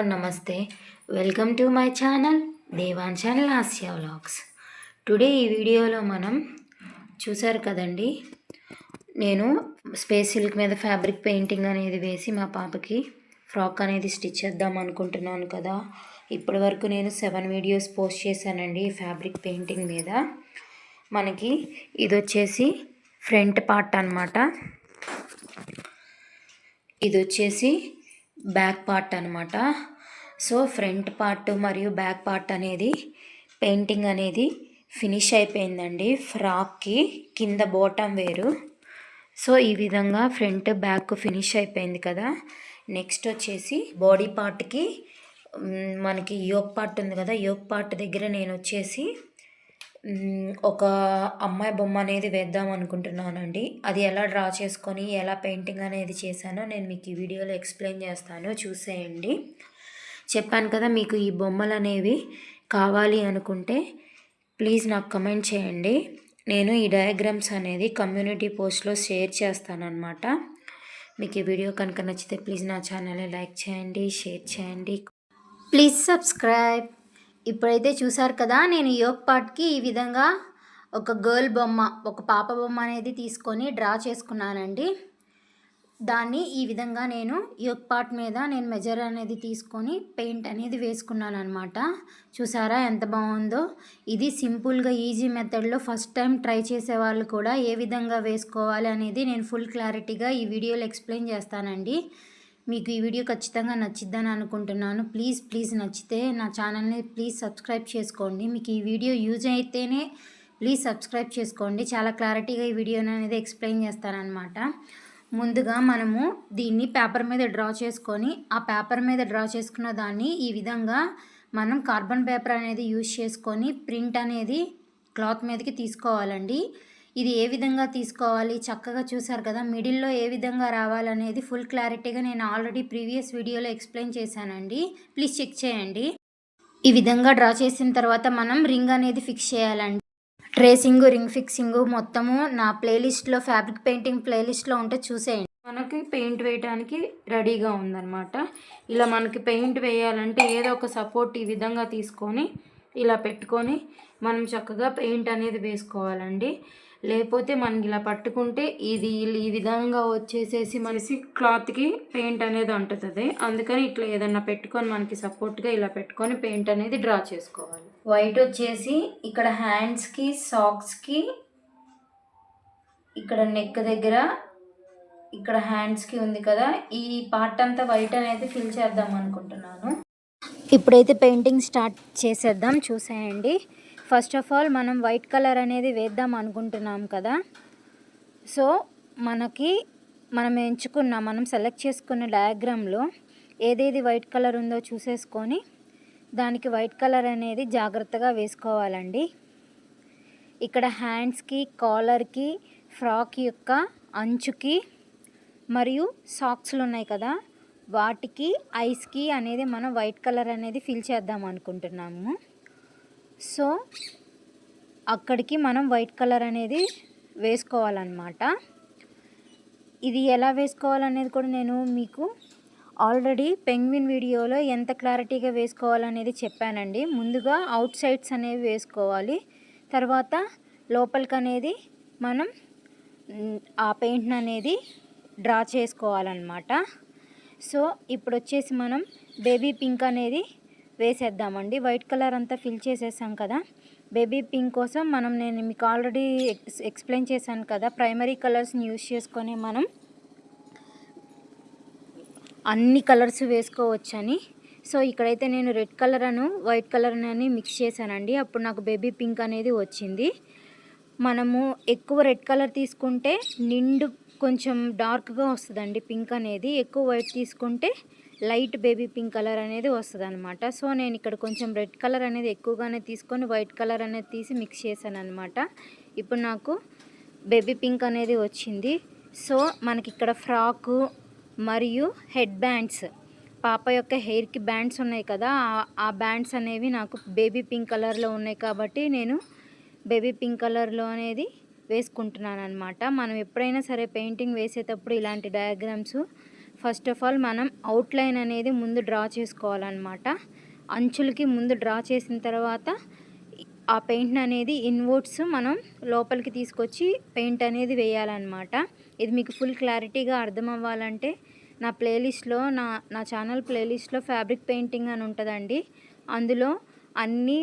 నమస్తే. Welcome to my channel Devanshan Lasya vlogs. Today ఈ వీడియోలో మనం చూసారు కదండి, నేను స్పేస్ సిల్క్ మీద ఫ్యాబ్రిక్ పెయింటింగ్ అనేది వేసి మా పాపకి ఫ్రాక్ అనేది స్టిచ్ చేద్దాం అనుకుంటున్నాను కదా. ఇప్పటి వరకు నేను 7 వీడియోస్ పోస్ట్ చేశానండి ఈ ఫ్యాబ్రిక్ పెయింటింగ్ మీద. మనకి ఇది వచ్చేసి ఫ్రంట్ పార్ట్ అన్నమాట. ఇది వచ్చేసి బ్యాక్ పార్ట్ అనమాట. సో ఫ్రంట్ పార్ట్ మరియు బ్యాక్ పార్ట్ అనేది పెయింటింగ్ అనేది ఫినిష్ అయిపోయిందండి. ఫ్రాక్కి కింద బాటమ్ వేరు. సో ఈ విధంగా ఫ్రంట్ బ్యాక్ ఫినిష్ అయిపోయింది కదా. నెక్స్ట్ వచ్చేసి బాడీ పార్ట్కి మనకి యోక్ పార్ట్ ఉంది కదా, యోక్ పార్ట్ దగ్గర నేను వచ్చేసి ఒక అమ్మాయి బొమ్మ అనేది వేద్దాం అనుకుంటున్నానండి. అది ఎలా డ్రా చేసుకొని ఎలా పెయింటింగ్ అనేది చేశానో నేను మీకు ఈ వీడియోలో ఎక్స్ప్లెయిన్ చేస్తాను, చూసేయండి. చెప్పాను కదా, మీకు ఈ బొమ్మలు అనేవి కావాలి అనుకుంటే ప్లీజ్ నాకు కమెంట్ చేయండి. నేను ఈ డయాగ్రామ్స్ అనేది కమ్యూనిటీ పోస్ట్లో షేర్ చేస్తానన్నమాట. మీకు ఈ వీడియో కనుక నచ్చితే ప్లీజ్ నా ఛానల్ని లైక్ చేయండి, షేర్ చేయండి, ప్లీజ్ సబ్స్క్రైబ్. ఇప్పుడైతే చూసారు కదా, నేను యోక్ పార్ట్కి ఈ విధంగా ఒక గర్ల్ బొమ్మ, ఒక పాప బొమ్మ అనేది తీసుకొని డ్రా చేసుకున్నానండి. దాన్ని ఈ విధంగా నేను యోక్ పార్ట్ మీద నేను మెజర్ అనేది తీసుకొని పెయింట్ అనేది వేసుకున్నాను అనమాట. చూసారా ఎంత బాగుందో. ఇది సింపుల్గా ఈజీ మెథడ్లో ఫస్ట్ టైం ట్రై చేసే వాళ్ళు కూడా ఏ విధంగా వేసుకోవాలి అనేది నేను ఫుల్ క్లారిటీగా ఈ వీడియోలో ఎక్స్ప్లెయిన్ చేస్తానండి. మీకు ఈ వీడియో ఖచ్చితంగా నచ్చిద్దని అనుకుంటున్నాను. ప్లీజ్ నచ్చితే నా ఛానల్ని ప్లీజ్ సబ్స్క్రైబ్ చేసుకోండి. మీకు ఈ వీడియో యూజ్ అయితేనే ప్లీజ్ సబ్స్క్రైబ్ చేసుకోండి. చాలా క్లారిటీగా ఈ వీడియోని అనేది ఎక్స్ప్లెయిన్ చేస్తానన్నమాట. ముందుగా మనము దీన్ని పేపర్ మీద డ్రా చేసుకొని, ఆ పేపర్ మీద డ్రా చేసుకున్న దాన్ని ఈ విధంగా మనం కార్బన్ పేపర్ అనేది యూజ్ చేసుకొని ప్రింట్ అనేది క్లాత్ మీదకి తీసుకోవాలండి. ఇది ఏ విధంగా తీసుకోవాలి చక్కగా చూసారు కదా, మిడిల్లో ఏ విధంగా రావాలనేది ఫుల్ క్లారిటీగా నేను ఆల్రెడీ ప్రీవియస్ వీడియోలో ఎక్స్ప్లెయిన్ చేశానండి. ప్లీజ్ చెక్ చేయండి. ఈ విధంగా డ్రా చేసిన తర్వాత మనం రింగ్ అనేది ఫిక్స్ చేయాలండి. ట్రేసింగ్, రింగ్ ఫిక్సింగ్ మొత్తము నా ప్లేలిస్ట్లో, ఫ్యాబ్రిక్ పెయింటింగ్ ప్లేలిస్ట్లో ఉంటే చూసేయండి. మనకి పెయింట్ వేయడానికి రెడీగా ఉందన్నమాట. ఇలా మనకి పెయింట్ వేయాలంటే ఏదో ఒక సపోర్ట్ ఈ విధంగా తీసుకొని ఇలా పెట్టుకొని మనం చక్కగా పెయింట్ అనేది వేసుకోవాలండి. లేకపోతే మనకి ఇలా పట్టుకుంటే ఇది ఈ విధంగా వచ్చేసేసి మనకి క్లాత్కి పెయింట్ అనేది అంటుతుంది. అందుకని ఇట్లా ఏదన్నా పెట్టుకొని మనకి సపోర్ట్గా ఇలా పెట్టుకొని పెయింట్ అనేది డ్రా చేసుకోవాలి. వైట్ వచ్చేసి ఇక్కడ హ్యాండ్స్కి, సాక్స్కి, ఇక్కడ నెక్ దగ్గర, ఇక్కడ హ్యాండ్స్కి ఉంది కదా, ఈ పార్ట్ అంతా వైట్ అనేది ఫిల్ చేద్దాం అనుకుంటున్నాను. ఇప్పుడైతే పెయింటింగ్ స్టార్ట్ చేసేద్దాం, చూసేయండి. ఫస్ట్ ఆఫ్ ఆల్ మనం వైట్ కలర్ అనేది వేద్దాం అనుకుంటున్నాం కదా. సో మనం సెలెక్ట్ చేసుకున్న డయాగ్రామ్లో ఏదేది వైట్ కలర్ ఉందో చూసేసుకొని దానికి వైట్ కలర్ అనేది జాగ్రత్తగా వేసుకోవాలండి. ఇక్కడ హ్యాండ్స్కి, కాలర్కి, ఫ్రాక్ యొక్క అంచుకి మరియు సాక్స్లు ఉన్నాయి కదా, వాటికి ఐస్కి అనేది మనం వైట్ కలర్ అనేది ఫిల్ చేద్దాం అనుకుంటున్నాము. సో అక్కడికి మనం వైట్ కలర్ అనేది వేసుకోవాలన్నమాట. ఇది ఎలా వేసుకోవాలనేది కూడా నేను మీకు ఆల్రెడీ పెంగ్విన్ వీడియోలో ఎంత క్లారిటీగా వేసుకోవాలనేది చెప్పానండి. ముందుగా అవుట్ సైడ్స్ అనేవి వేసుకోవాలి, తర్వాత లోపలికి అనేది మనం ఆ పెయింట్ని అనేది డ్రా చేసుకోవాలన్నమాట. సో ఇప్పుడు వచ్చేసి మనం బేబీ పింక్ అనేది వేసేద్దామండి. వైట్ కలర్ అంతా ఫిల్ చేసేసాం కదా. బేబీ పింక్ కోసం నేను మీకు ఆల్రెడీ ఎక్స్ప్లెయిన్ చేశాను కదా, ప్రైమరీ కలర్స్ని యూజ్ చేసుకొని మనం అన్ని కలర్స్ వేసుకోవచ్చని. సో ఇక్కడైతే నేను రెడ్ కలర్ వైట్ కలర్ అని మిక్స్ చేశానండి. అప్పుడు నాకు బేబీ పింక్ అనేది వచ్చింది. మనము ఎక్కువ రెడ్ కలర్ తీసుకుంటే నిండు కొంచెం డార్క్గా వస్తుందండి పింక్ అనేది. ఎక్కువ వైట్ తీసుకుంటే లైట్ బేబీ పింక్ కలర్ అనేది వస్తుంది అనమాట. సో నేను ఇక్కడ కొంచెం రెడ్ కలర్ అనేది ఎక్కువగానే తీసుకొని వైట్ కలర్ అనేది తీసి మిక్స్ చేశాను అనమాట. ఇప్పుడు నాకు బేబీ పింక్ అనేది వచ్చింది. సో మనకి ఇక్కడ ఫ్రాకు మరియు హెడ్ బ్యాండ్స్, పాప యొక్క హెయిర్కి బ్యాండ్స్ ఉన్నాయి కదా, ఆ బ్యాండ్స్ అనేవి నాకు బేబీ పింక్ కలర్లో ఉన్నాయి కాబట్టి నేను బేబీ పింక్ కలర్లో అనేది వేసుకుంటున్నాను అనమాట. మనం ఎప్పుడైనా సరే పెయింటింగ్ వేసేటప్పుడు ఇలాంటి డయాగ్రామ్స్ ఫస్ట్ ఆఫ్ ఆల్ మనం అవుట్లైన్ అనేది ముందు డ్రా చేసుకోవాలన్నమాట. అంచులకి ముందు డ్రా చేసిన తర్వాత ఆ పెయింట్ అనేది ఇన్వర్డ్స్ మనం లోపలికి తీసుకొచ్చి పెయింట్ అనేది వేయాలన్నమాట. ఇది మీకు ఫుల్ క్లారిటీగా అర్థం అవ్వాలంటే నా ప్లేలిస్ట్లో నా ఛానల్ ప్లేలిస్ట్లో ఫ్యాబ్రిక్ పెయింటింగ్ అని ఉంటుందండి. అందులో అన్ని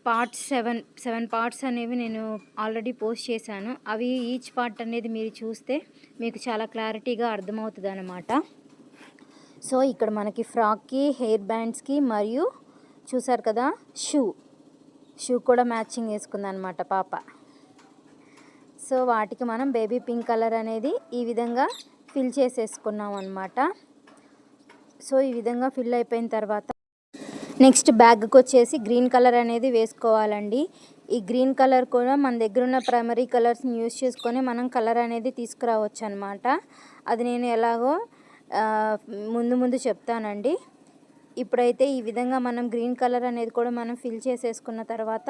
పార్ట్స్ 7 పార్ట్స్ అనేవి నేను ఆల్రెడీ పోస్ట్ చేశాను. అవి ఈచ్ పార్ట్ అనేది మీరు చూస్తే మీకు చాలా క్లారిటీగా అర్థమవుతుంది అన్నమాట. సో ఇక్కడ మనకి ఫ్రాక్కి, హెయిర్ బ్యాండ్స్కి మరియు చూసారు కదా షూ కూడా మ్యాచింగ్ వేసుకుందనమాట పాప. సో వాటికి మనం బేబీ పింక్ కలర్ అనేది ఈ విధంగా ఫిల్ చేసేసుకున్నాం అనమాట. సో ఈ విధంగా ఫిల్ అయిపోయిన తర్వాత నెక్స్ట్ బ్యాగ్కి వచ్చేసి గ్రీన్ కలర్ అనేది వేసుకోవాలండి. ఈ గ్రీన్ కలర్ కూడా మన దగ్గర ఉన్న ప్రైమరీ కలర్స్ని యూజ్ చేసుకొని మనం కలర్ అనేది తీసుకురావచ్చు అనమాట. అది నేను ఎలాగో ముందు చెప్తానండి. ఇప్పుడైతే ఈ విధంగా మనం గ్రీన్ కలర్ అనేది కూడా మనం ఫిల్ చేసేసుకున్న తర్వాత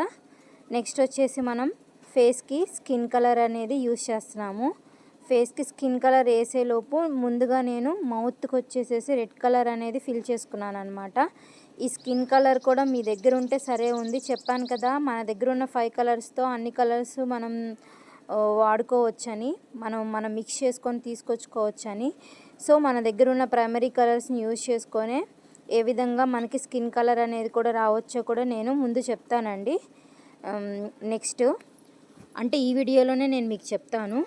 నెక్స్ట్ వచ్చేసి మనం ఫేస్కి స్కిన్ కలర్ అనేది యూజ్ చేస్తున్నాము. ఫేస్కి స్కిన్ కలర్ వేసేలోపు ముందుగా నేను మౌత్కి వచ్చేసేసి రెడ్ కలర్ అనేది ఫిల్ చేసుకున్నాను అనమాట. ఈ స్కిన్ కలర్ కూడా మీ దగ్గర ఉంటే సరే ఉంది. చెప్పాను కదా మన దగ్గర ఉన్న 5 కలర్స్తో అన్ని కలర్స్ మనం వాడుకోవచ్చని, మనం మిక్స్ చేసుకొని తీసుకొచ్చుకోవచ్చని. సో మన దగ్గర ఉన్న ప్రైమరీ కలర్స్ని యూజ్ చేసుకొని ఏ విధంగా మనకి స్కిన్ కలర్ అనేది కూడా రావచ్చో కూడా నేను ముందు చెప్తానండి. నెక్స్ట్ అంటే ఈ వీడియోలోనే నేను మీకు చెప్తాను.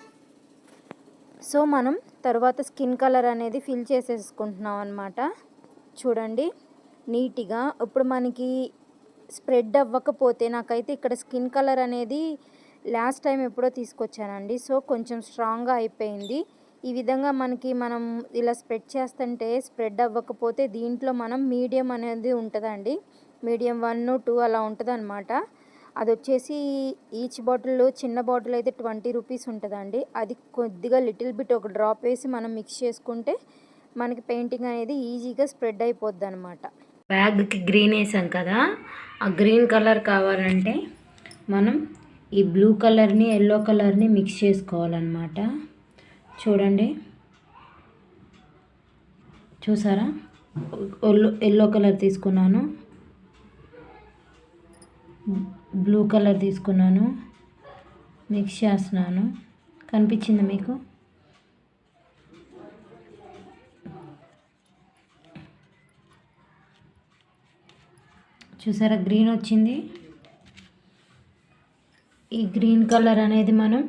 సో మనం తర్వాత స్కిన్ కలర్ అనేది ఫిల్ చేసేసుకుంటున్నాం అనమాట. చూడండి నీట్గా. ఇప్పుడు మనకి స్ప్రెడ్ అవ్వకపోతే నాకైతే ఇక్కడ స్కిన్ కలర్ అనేది లాస్ట్ టైం ఎప్పుడో తీసుకొచ్చానండి. సో కొంచెం స్ట్రాంగ్గా అయిపోయింది. ఈ విధంగా మనం ఇలా స్ప్రెడ్ చేస్తుంటే స్ప్రెడ్ అవ్వకపోతే దీంట్లో మనం మీడియం అనేది ఉంటుందండి. మీడియం 1, 2 అలా ఉంటుంది అనమాట. అది వచ్చేసి ఈచ్ బాటిల్, చిన్న బాటిల్ అయితే 20 రూపీస్ ఉంటుందండి. అది కొద్దిగా లిటిల్ బిట్ ఒక డ్రాప్ వేసి మనం మిక్స్ చేసుకుంటే మనకి పెయింటింగ్ అనేది ఈజీగా స్ప్రెడ్ అయిపోద్ది అనమాట. బ్యాగ్కి గ్రీన్ వేసాం కదా, ఆ గ్రీన్ కలర్ కావాలంటే మనం ఈ బ్లూ కలర్ని ఎల్లో కలర్ని మిక్స్ చేసుకోవాలన్నమాట. చూడండి చూసారా, ఎల్లో కలర్ తీసుకున్నాను, బ్లూ కలర్ తీసుకున్నాను, మిక్స్ చేస్తున్నాను. కనిపించిందా మీకు? చూసారా గ్రీన్ వచ్చింది. ఈ గ్రీన్ కలర్ అనేది మనం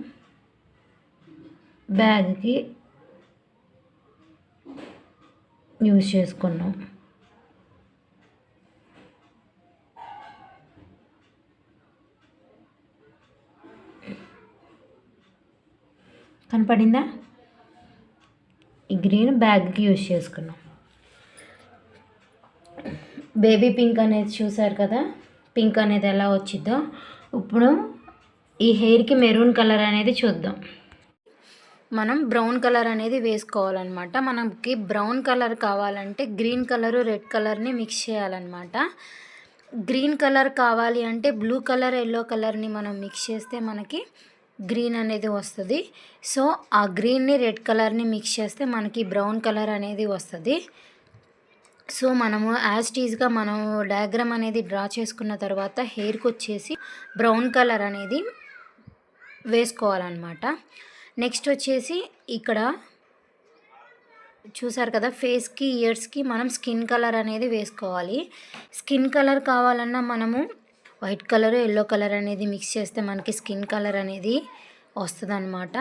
బ్యాగ్కి యూజ్ చేసుకున్నాం. కనపడిందా? ఈ గ్రీన్ బ్యాగ్కి యూజ్ చేసుకున్నాం. బేబీ పింక్ అనేది చూసారు కదా, పింక్ అనేది ఎలా వచ్చిందో. ఇప్పుడు ఈ హెయిర్కి మెరూన్ కలర్ అనేది చూద్దాం. మనం బ్రౌన్ కలర్ అనేది వేసుకోవాలన్నమాట. మనకి బ్రౌన్ కలర్ కావాలంటే గ్రీన్ కలరు, రెడ్ కలర్ని మిక్స్ చేయాలన్నమాట. గ్రీన్ కలర్ కావాలి అంటే బ్లూ కలర్, ఎల్లో కలర్ని మనం మిక్స్ చేస్తే మనకి గ్రీన్ అనేది వస్తుంది. సో ఆ గ్రీన్ని, రెడ్ కలర్ని మిక్స్ చేస్తే మనకి బ్రౌన్ కలర్ అనేది వస్తుంది. సో మనము యాజ్ టీజ్గా మనం డయాగ్రామ్ అనేది డ్రా చేసుకున్న తర్వాత హెయిర్కి వచ్చేసి బ్రౌన్ కలర్ అనేది వేసుకోవాలన్నమాట. నెక్స్ట్ వచ్చేసి ఇక్కడ చూసారు కదా, ఫేస్కి, ఇయర్స్కి మనం స్కిన్ కలర్ అనేది వేసుకోవాలి. స్కిన్ కలర్ కావాలన్నా మనము వైట్ కలర్, ఎల్లో కలర్ అనేది మిక్స్ చేస్తే మనకి స్కిన్ కలర్ అనేది వస్తుంది అన్నమాట.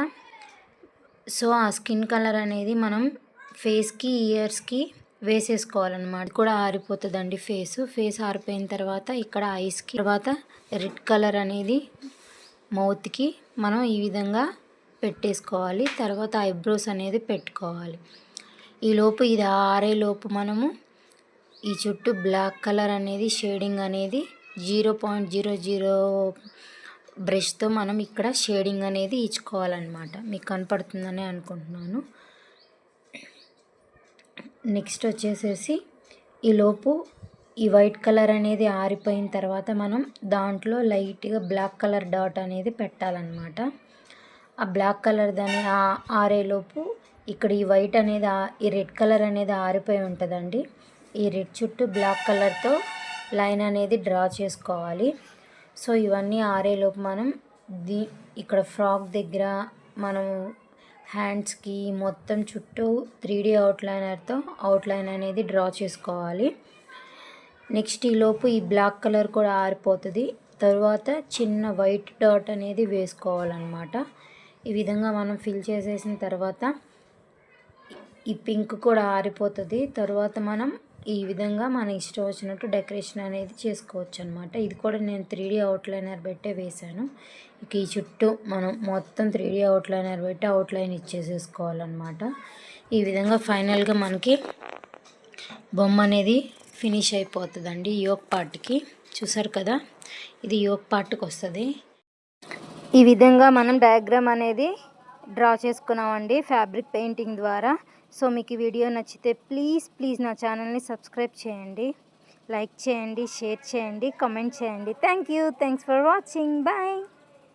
సో ఆ స్కిన్ కలర్ అనేది మనం ఫేస్కి, ఇయర్స్కి వేసేసుకోవాలన్నమాట. కూడా ఆరిపోతుందండి ఫేస్ ఆరిపోయిన తర్వాత ఇక్కడ ఐస్కి, తర్వాత రెడ్ కలర్ అనేది మౌత్కి మనం ఈ విధంగా పెట్టేసుకోవాలి. తర్వాత ఐబ్రోస్ అనేది పెట్టుకోవాలి. ఈలోపు ఇది ఆరేలోపు మనము ఈ చుట్టూ బ్లాక్ కలర్ అనేది షేడింగ్ అనేది 0.00 బ్రష్తో మనం ఇక్కడ షేడింగ్ అనేది ఇచ్చుకోవాలన్నమాట. మీకు కనపడుతుందని అనుకుంటున్నాను. నెక్స్ట్ వచ్చేసేసి ఈలోపు ఈ వైట్ కలర్ అనేది ఆరిపోయిన తర్వాత మనం దాంట్లో లైట్గా బ్లాక్ కలర్ డాట్ అనేది పెట్టాలన్నమాట. ఆ బ్లాక్ కలర్ దాన్ని ఆరేలోపు ఇక్కడ ఈ వైట్ అనేది ఈ రెడ్ కలర్ అనేది ఆరిపోయి ఉంటుందండి. ఈ రెడ్ చుట్టూ బ్లాక్ కలర్తో లైన్ అనేది డ్రా చేసుకోవాలి. సో ఇవన్నీ ఆరేలోపు మనం ఇక్కడ ఫ్రాక్ దగ్గర మనం హ్యాండ్స్కి మొత్తం చుట్టూ 3D అవుట్లైనర్తో అవుట్లైన్ అనేది డ్రా చేసుకోవాలి. నెక్స్ట్ ఈలోపు ఈ బ్లాక్ కలర్ కూడా ఆరిపోతుంది. తర్వాత చిన్న వైట్ డాట్ అనేది వేసుకోవాలన్నమాట. ఈ విధంగా మనం ఫిల్ చేసేసిన తర్వాత ఈ పింక్ కూడా ఆరిపోతుంది. తర్వాత మనం ఈ విధంగా మన ఇష్టం వచ్చినట్టు డెకరేషన్ అనేది చేసుకోవచ్చు అనమాట. ఇది కూడా నేను 3D అవుట్లైనర్ పెట్టే వేసాను. ఇక ఈ చుట్టూ మనం మొత్తం 3D అవుట్లైనర్ పెట్టి అవుట్లైన్ ఇచ్చేసేసుకోవాలన్నమాట. ఈ విధంగా ఫైనల్గా మనకి బొమ్మ అనేది ఫినిష్ అయిపోతుందండి. యోక్ పార్ట్కి చూసారు కదా, ఇది యోక్ పార్ట్కి వస్తుంది. ఈ విధంగా మనం డయాగ్రామ్ అనేది డ్రా చేసుకున్నామండి ఫ్యాబ్రిక్ పెయింటింగ్ ద్వారా. సో మీకు ఈ వీడియో నచ్చితే ప్లీజ్ నా ఛానల్ని సబ్స్క్రైబ్ చేయండి, లైక్ చేయండి, షేర్ చేయండి, కామెంట్ చేయండి. Thanks for watching. బాయ్.